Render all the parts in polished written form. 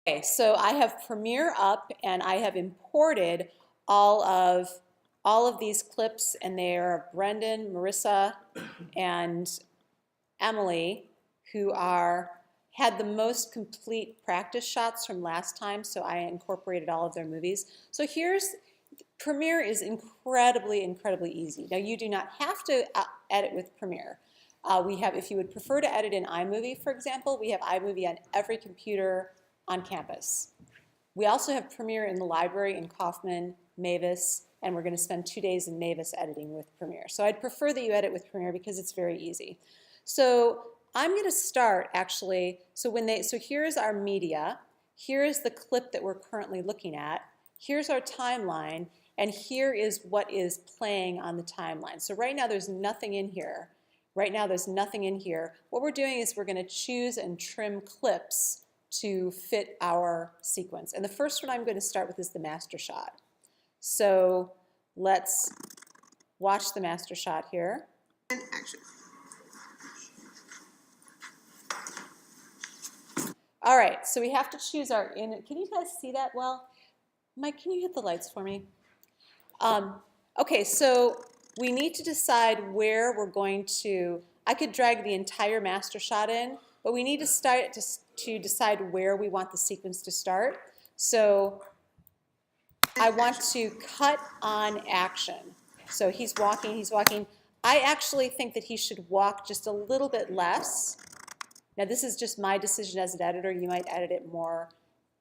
Okay, so I have Premiere up and I have imported all of these clips, and they are Brendan, Marissa, and Emily, who had the most complete practice shots from last time, so I incorporated all of their movies. So Premiere is incredibly, incredibly easy. Now you do not have to edit with Premiere. If you would prefer to edit in iMovie, for example, we have iMovie on every computer on campus. We also have Premiere in the library in Kaufman, Mavis, and we're going to spend 2 days in Mavis editing with Premiere. So I'd prefer that you edit with Premiere because it's very easy. So I'm going to start actually, so here's our media, here's the clip that we're currently looking at, here's our timeline, and here is what is playing on the timeline. So right now there's nothing in here. Right now there's nothing in here. What we're doing is we're going to choose and trim clips to fit our sequence. And the first one I'm going to start with is the master shot. So let's watch the master shot here. And action. All right, so we have to choose our can you guys see that well? Mike, can you hit the lights for me? Okay, so we need to decide where we're going to, I could drag the entire master shot in, but we need to decide where we want the sequence to start. So I want to cut on action. So he's walking, he's walking. I actually think that he should walk just a little bit less. Now this is just my decision as an editor. You might edit it more,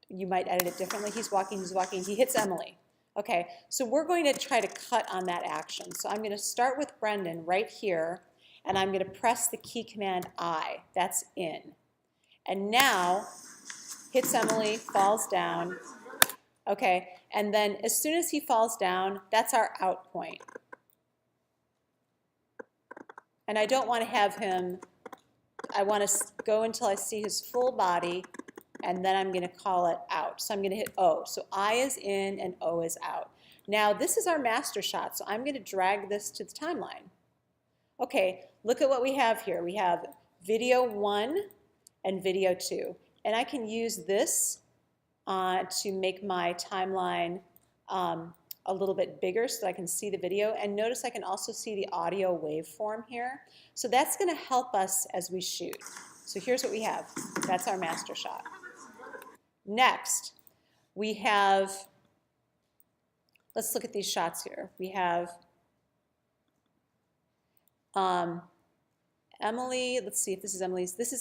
you might edit it differently. He's walking, he hits Emily. Okay, so we're going to try to cut on that action. So I'm going to start with Brendan right here, and I'm going to press the key command I. That's in. And now, hits Emily, falls down. Okay, and then as soon as he falls down, that's our out point. And I don't want to have him, I want to go until I see his full body, and then I'm going to call it out. So I'm going to hit O. So I is in and O is out. Now this is our master shot, so I'm going to drag this to the timeline. Okay, look at what we have here. We have video 1 and video 2. And I can use this to make my timeline a little bit bigger so that I can see the video. And notice I can also see the audio waveform here. So that's going to help us as we shoot. So here's what we have. That's our master shot. Next, we have, let's look at these shots here. We have Emily, let's see if this is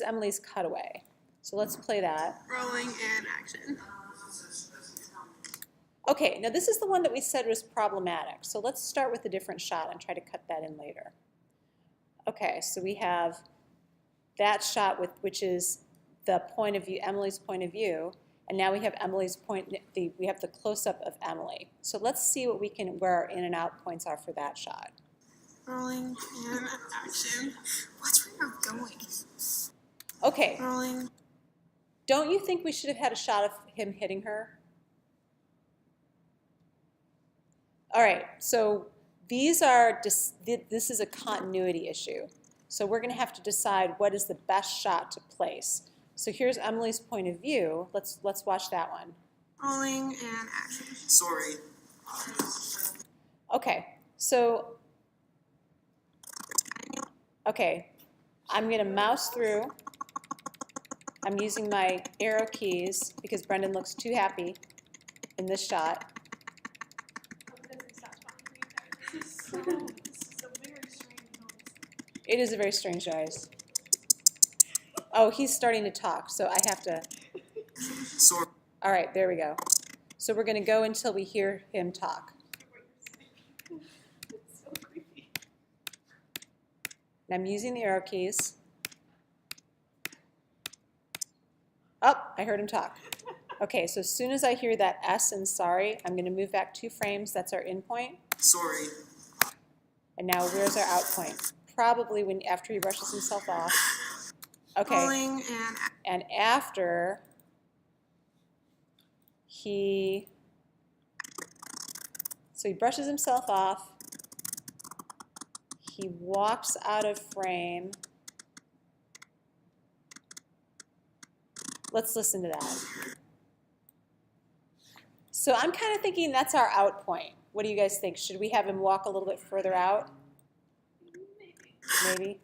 Emily's cutaway. So let's play that. Rolling and action. Okay, now this is the one that we said was problematic. So let's start with a different shot and try to cut that in later. Okay, so we have that shot which is the point of view, Emily's point of view, and now we have Emily's we have the close-up of Emily. So let's see where our in and out points are for that shot. Rolling and action. What's where you're going? Okay. Rolling. Don't you think we should have had a shot of him hitting her? All right, so this is a continuity issue. So we're going to have to decide what is the best shot to place. So here's Emily's point of view. Let's watch that one. Rolling and action. Sorry. Okay, so I'm going to mouse through. I'm using my arrow keys because Brendan looks too happy in this shot. It is a very strange noise. Oh, he's starting to talk, so I have to. Sorry. All right, there we go. So we're going to go until we hear him talk. And I'm using the arrow keys. Oh, I heard him talk. Okay, so as soon as I hear that S in sorry, I'm going to move back 2 frames. That's our in point. Sorry. And now where's our out point? Probably after he brushes himself off. Okay. Rolling and after he brushes himself off, he walks out of frame. Let's listen to that. So I'm kind of thinking that's our out point. What do you guys think? Should we have him walk a little bit further out? Maybe.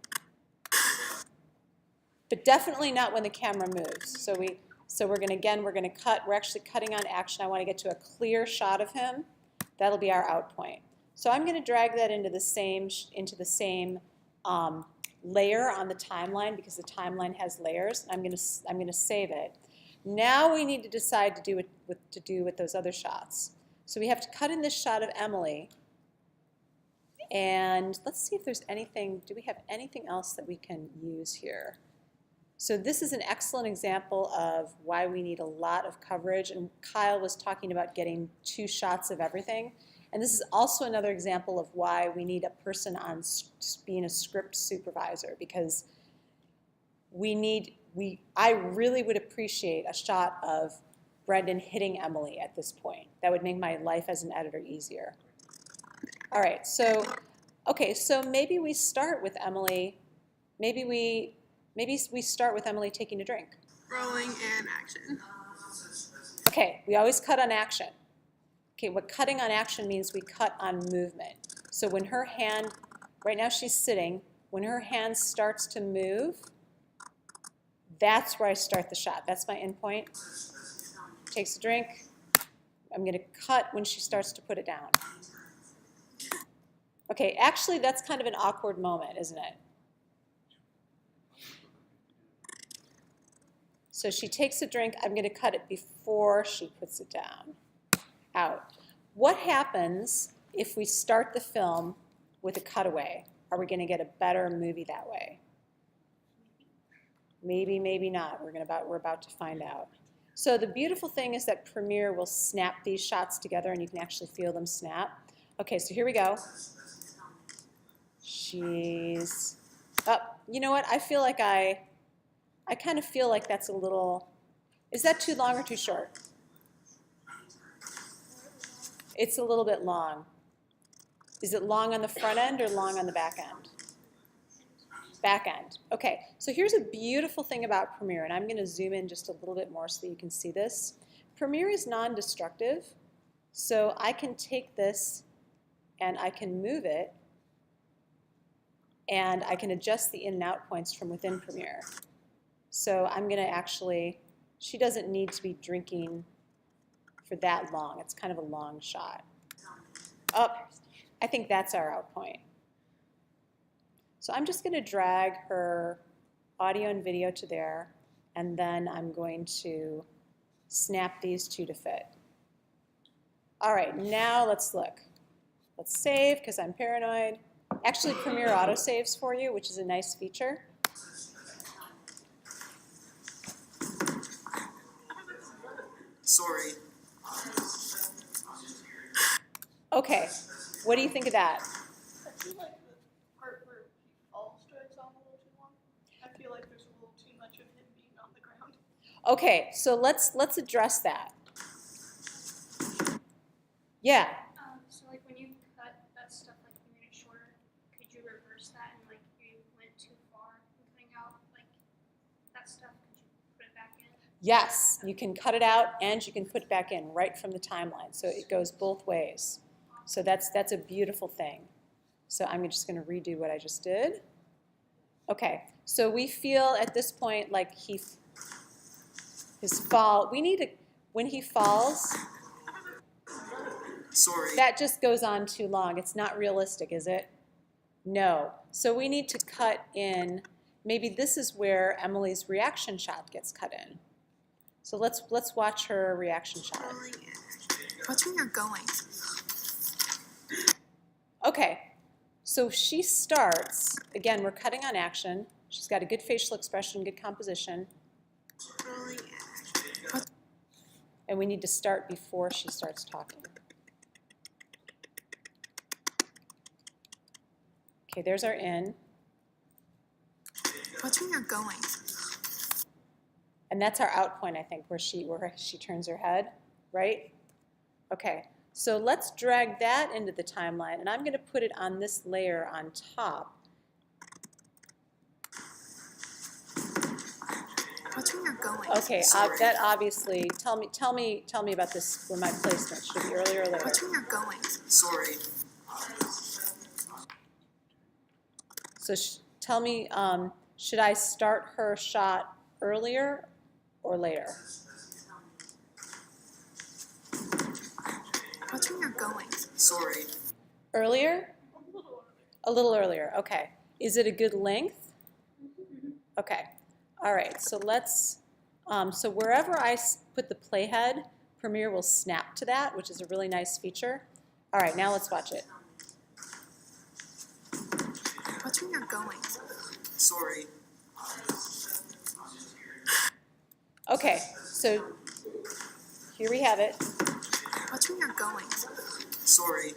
But definitely not when the camera moves. So we're gonna cut. We're actually cutting on action. I want to get to a clear shot of him. That'll be our out point. So I'm gonna drag that into the same layer on the timeline because the timeline has layers. I'm gonna save it. Now we need to decide to do what to do with those other shots. So we have to cut in this shot of Emily. And let's see if there's anything, do we have anything else that we can use here? So this is an excellent example of why we need a lot of coverage. And Kyle was talking about getting 2 shots of everything. And this is also another example of why we need a person on being a script supervisor, because I really would appreciate a shot of Brendan hitting Emily at this point. That would make my life as an editor easier. All right, so, okay, so maybe we start with Emily, maybe we start with Emily taking a drink. Rolling and action. Okay, we always cut on action. Okay, what cutting on action means, we cut on movement. So when her hand, right now she's sitting, when her hand starts to move, that's where I start the shot. That's my end point. Takes a drink. I'm going to cut when she starts to put it down. Okay, actually that's kind of an awkward moment, isn't it? So she takes a drink. I'm going to cut it before she puts it down. Out. What happens if we start the film with a cutaway? Are we going to get a better movie that way? Maybe, maybe not. We're about to find out. So the beautiful thing is that Premiere will snap these shots together, and you can actually feel them snap. Okay, so here we go. She's up. You know what? I feel like I kind of feel like that's a little. Is that too long or too short? It's a little bit long. Is it long on the front end or long on the back end? Back end. Okay, so here's a beautiful thing about Premiere, and I'm going to zoom in just a little bit more so that you can see this. Premiere is non-destructive, so I can take this and I can move it, and I can adjust the in and out points from within Premiere. So I'm going to actually, she doesn't need to be drinking for that long. It's kind of a long shot. Up. I think that's our out point. So I'm just going to drag her audio and video to there, and then I'm going to snap these 2 to fit. All right, now let's look. Let's save, because I'm paranoid. Actually, Premiere autosaves for you, which is a nice feature. Sorry. Okay, what do you think of that? I feel like the part where he falls drags on a little too long. I feel like there's a little too much of him being on the ground. Okay, so let's address that. Yeah. So like when you cut that stuff like a minute shorter, could you reverse that and like you went too far in cutting out like that stuff? Could you put it back in? Yes, you can cut it out and you can put it back in right from the timeline. So it goes both ways. So that's a beautiful thing. So I'm just going to redo what I just did. Okay, so we feel at this point like his fall, we need to, when he falls, Sorry. that just goes on too long. It's not realistic, is it? No. So we need to cut in, maybe this is where Emily's reaction shot gets cut in. So let's watch her reaction shot. Rolling and action. Watch where you're going. Okay, so she starts, again, we're cutting on action. She's got a good facial expression, good composition. Rolling and action. And we need to start before she starts talking. Okay, there's our in. Watch where you're going. And that's our out point, I think, where she turns her head, right? Okay, so let's drag that into the timeline, and I'm going to put it on this layer on top. Watch where you're going. Okay, that obviously, tell me about this, where my placement, should it be earlier or later? Watch where you're going. Sorry. So tell me, should I start her shot earlier or later? Watch where you're going. Sorry. Earlier? A little earlier, okay. Is it a good length? Okay, all right, so let's, so wherever I put the playhead, Premiere will snap to that, which is a really nice feature. All right, now let's watch it. Watch where you're going. Sorry. Okay, so here we have it. Watch where you're going. Sorry.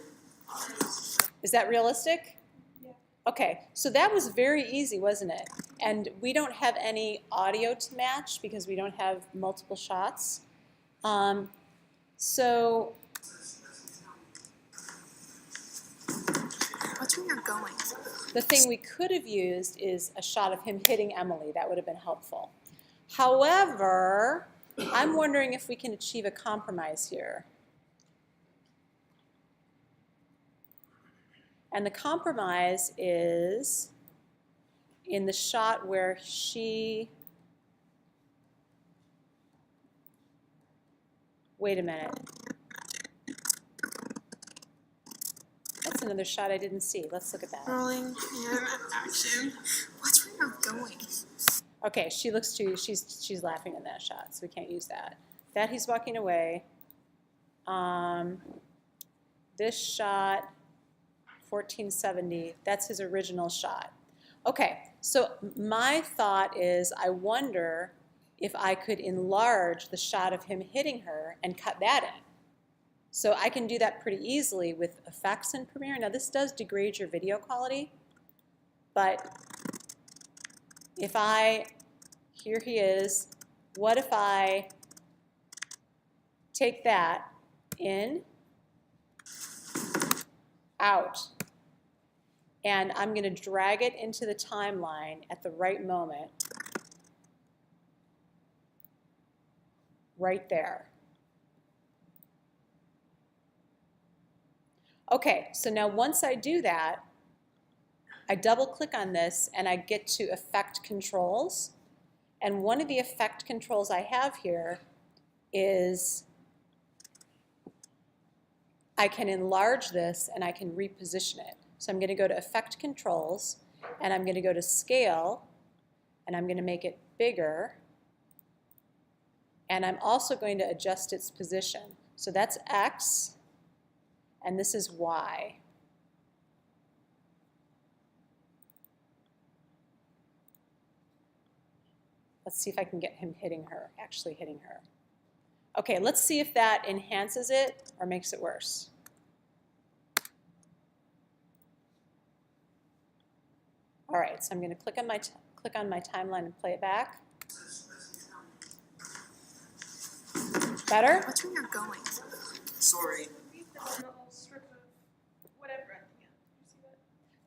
Is that realistic? Yeah. Okay, so that was very easy, wasn't it? And we don't have any audio to match because we don't have multiple shots. So Watch where you're going. the thing we could have used is a shot of him hitting Emily. That would have been helpful. However, I'm wondering if we can achieve a compromise here. And the compromise is in the shot where she, wait a minute. That's another shot I didn't see. Let's look at that. Rolling and action. Watch where you're going. Okay, she looks too, she's laughing in that shot, so we can't use that. That he's walking away. This shot, 1470, that's his original shot. Okay, so my thought is I wonder if I could enlarge the shot of him hitting her and cut that in. So I can do that pretty easily with effects in Premiere. Now this does degrade your video quality, but if I, here he is, what if I take that in, out, and I'm going to drag it into the timeline at the right moment, right there. Okay, so now once I do that, I double click on this and I get to Effect Controls. And one of the effect controls I have here is I can enlarge this and I can reposition it. So I'm going to go to Effect Controls and I'm going to go to Scale and I'm going to make it bigger. And I'm also going to adjust its position. So that's X and this is Y. Let's see if I can get him hitting her, actually hitting her. Okay, let's see if that enhances it or makes it worse. All right, so I'm going to click on my timeline and play it back. Better? Watch where you're going. Sorry. Beat them on the whole strip of whatever at the end. You see that?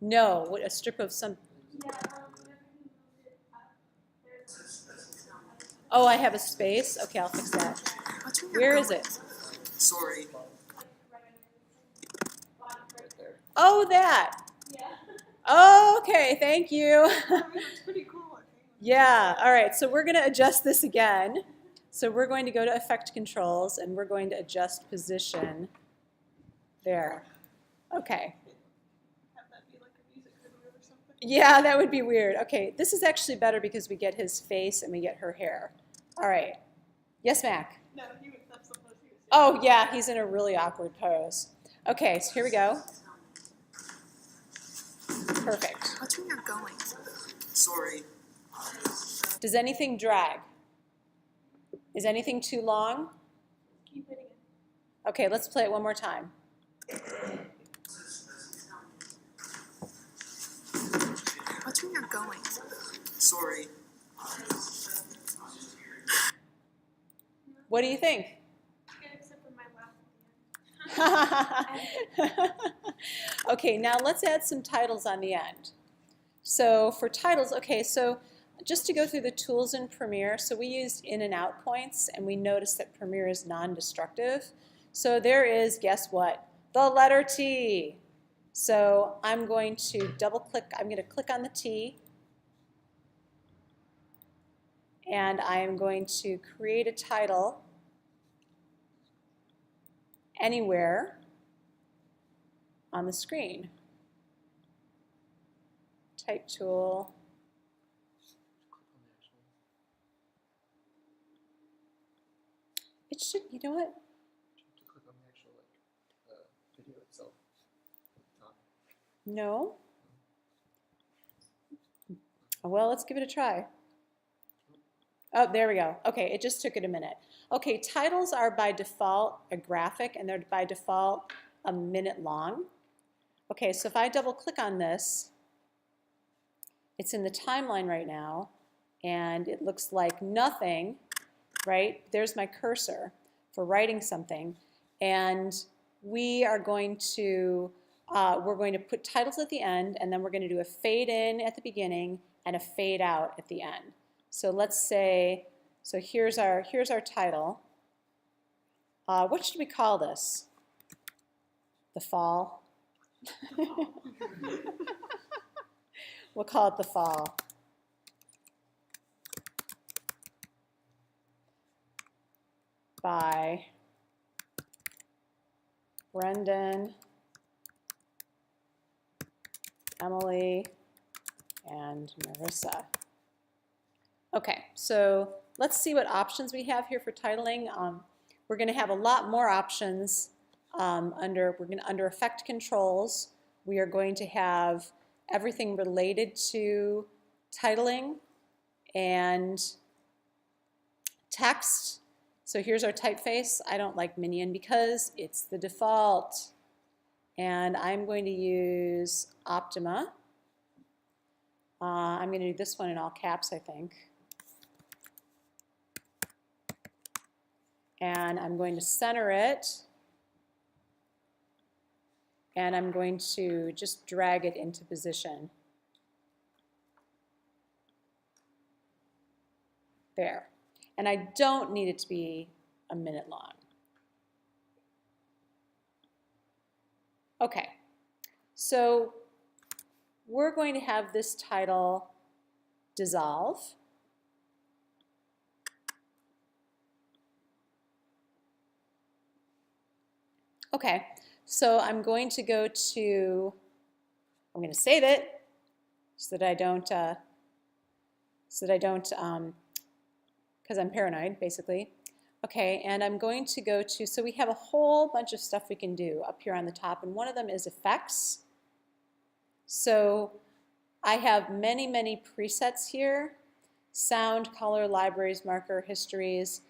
No, what, a strip of some. Yeah, whenever he moved it up, there's Oh, I have a space. Okay, I'll fix that. Watch where you're Where going. is it? Sorry. like right under the bottom right there. Oh, that. Yeah. Oh, okay, thank you. I mean, it's pretty cool, I think. Yeah, all right, so we're going to adjust this again. So we're going to go to Effect Controls and we're going to adjust position there. Okay. Have that be like a music video or something. Yeah, that would be weird. Okay, this is actually better because we get his face and we get her hair. All right. Yes, Mac? No, that's the pose he was doing. Oh, yeah, he's in a really awkward pose. Okay, so here we go. Perfect. Watch where you're going. Sorry. Does anything drag? Is anything too long? Keep hitting it. Okay, let's play it one more time. Watch where you're going. Sorry. What do you think? Good, except for my laugh at the end. Okay, now let's add some titles on the end. So for titles, okay, so just to go through the tools in Premiere, so we used in and out points, and we noticed that Premiere is non-destructive. So there is, guess what? The letter T. So I'm going to double click, I'm going to click on the T, and I am going to create a title anywhere on the screen. Type tool. It should, you know what? To click on the actual video itself. No. Well, let's give it a try. Oh, there we go. Okay, it just took it a minute. Okay, titles are by default a graphic, and they're by default a minute long. Okay, so if I double click on this, it's in the timeline right now, and it looks like nothing, right? There's my cursor for writing something, and we are going to put titles at the end, and then we're going to do a fade in at the beginning and a fade out at the end. So let's say, so here's our title. What should we call this? The fall. We'll call it the fall. By Brendan, Emily, and Marissa. Okay, so let's see what options we have here for titling. We're going to have a lot more options under Effect Controls. We are going to have everything related to titling and text. So here's our typeface. I don't like Minion because it's the default. And I'm going to use Optima. I'm going to do this one in all caps, I think. And I'm going to center it. And I'm going to just drag it into position. There. And I don't need it to be a minute long. Okay, so we're going to have this title dissolve. Okay, so I'm going to go to, I'm going to save it so that I don't, because I'm paranoid, basically. Okay, and I'm going to go to, so we have a whole bunch of stuff we can do up here on the top, and one of them is effects. So I have many, many presets here: sound, color, libraries, marker, histories,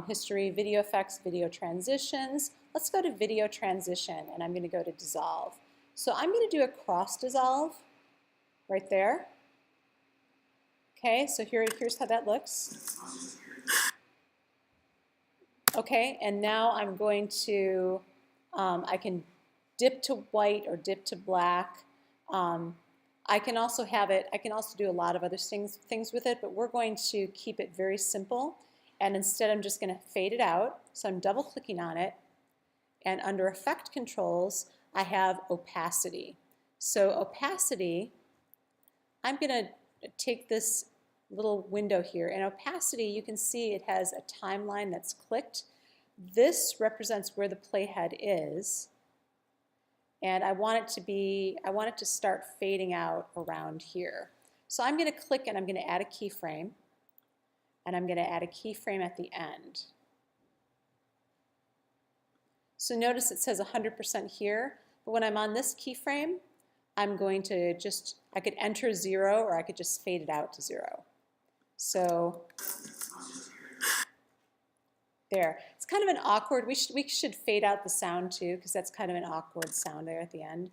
history, video effects, video transitions. Let's go to video transition, and I'm going to go to dissolve. So I'm going to do a cross dissolve right there. Okay, so here's how that looks. Okay, and now I'm going to, I can dip to white or dip to black. I can also have it, I can also do a lot of other things with it, but we're going to keep it very simple. And instead I'm just going to fade it out. So I'm double clicking on it. And under Effect Controls, I have Opacity. So opacity, I'm going to take this little window here. And opacity, you can see it has a timeline that's clicked. This represents where the playhead is. And I want it to be, I want it to start fading out around here. So I'm going to click and I'm going to add a keyframe. And I'm going to add a keyframe at the end. So notice it says 100% here, but when I'm on this keyframe, I'm going to just, I could enter 0 or I could just fade it out to 0. So there. It's kind of an awkward, we should fade out the sound too, because that's kind of an awkward sound there at the end.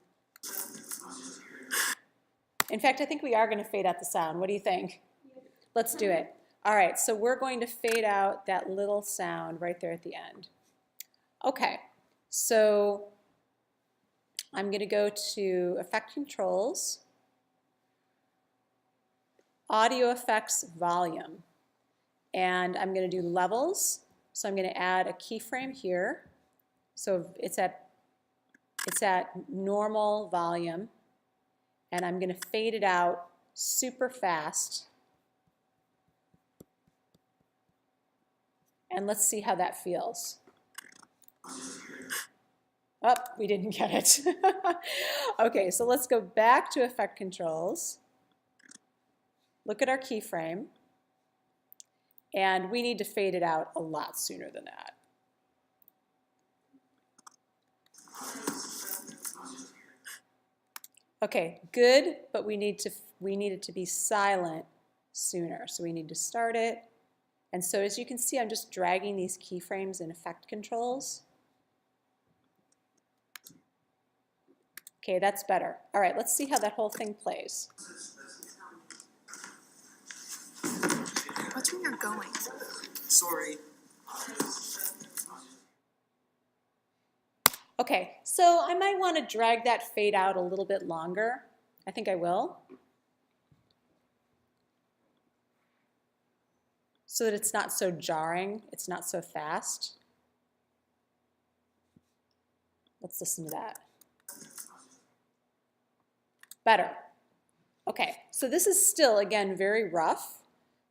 In fact, I think we are going to fade out the sound. What do you think? Let's do it. All right, so we're going to fade out that little sound right there at the end. Okay, so I'm going to go to Effect Controls. audio effects volume. And I'm going to do levels. So I'm going to add a keyframe here. So it's at normal volume. And I'm going to fade it out super fast. And let's see how that feels. Oh, we didn't get it. Okay, so let's go back to Effect Controls. Look at our keyframe. And we need to fade it out a lot sooner than that. Okay, good, but we need it to be silent sooner. So we need to start it. And so as you can see, I'm just dragging these keyframes in Effect Controls. Okay, that's better. All right, let's see how that whole thing plays. Watch where you're going. Sorry. Okay, so I might want to drag that fade out a little bit longer. I think I will. So that it's not so jarring, it's not so fast. Let's listen to that. Better. Okay, so this is still, again, very rough.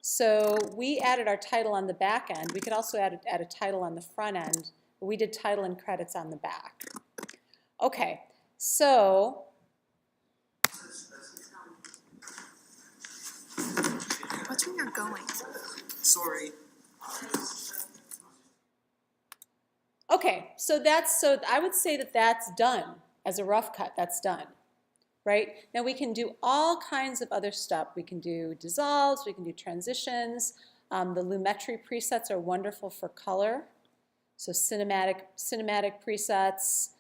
So we added our title on the back end. We could also add a title on the front end. But we did title and credits on the back. Okay, so Watch where you're going. Sorry. okay, so I would say that that's done. As a rough cut, that's done. Right? Now we can do all kinds of other stuff. We can do dissolves, we can do transitions. The Lumetri presets are wonderful for color. So cinematic presets.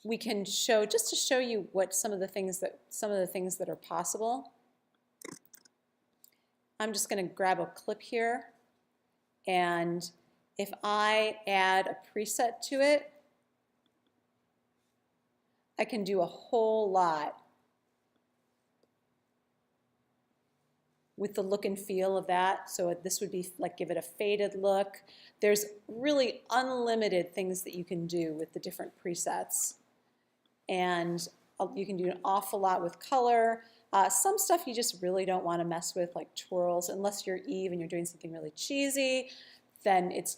We can show, just to show you what some of the things that are possible. I'm just going to grab a clip here, and if I add a preset to it, I can do a whole lot with the look and feel of that. So this would be like, give it a faded look. There's really unlimited things that you can do with the different presets. And you can do an awful lot with color. Some stuff you just really don't want to mess with, like twirls, unless you're Eve and you're doing something really cheesy. Then it's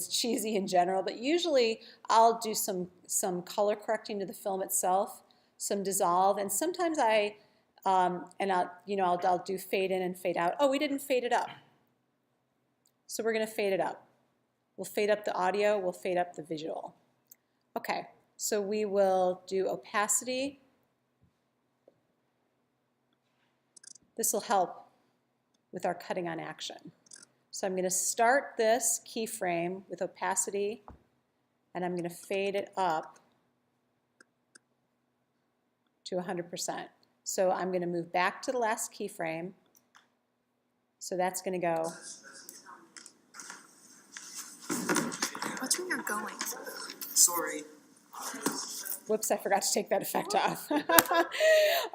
cheesy in general, but usually I'll do some color correcting to the film itself, some dissolve, and sometimes I'll do fade in and fade out. Oh, we didn't fade it up, so we're going to fade it up. We'll fade up the audio, we'll fade up the visual. Okay, so we will do opacity. This will help with our cutting on action. So I'm going to start this keyframe with opacity, and I'm going to fade it up to 100%. So I'm going to move back to the last keyframe. So that's going to go. Watch where you're going. Sorry. Whoops, I forgot to take that effect off.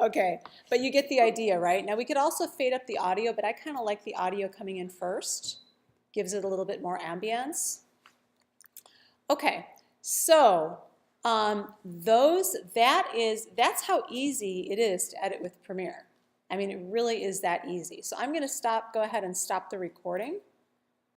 Okay, but you get the idea, right? Now we could also fade up the audio, but I kind of like the audio coming in first. Gives it a little bit more ambience. Okay, so that's how easy it is to edit with Premiere. I mean, it really is that easy. So I'm going to go ahead and stop the recording.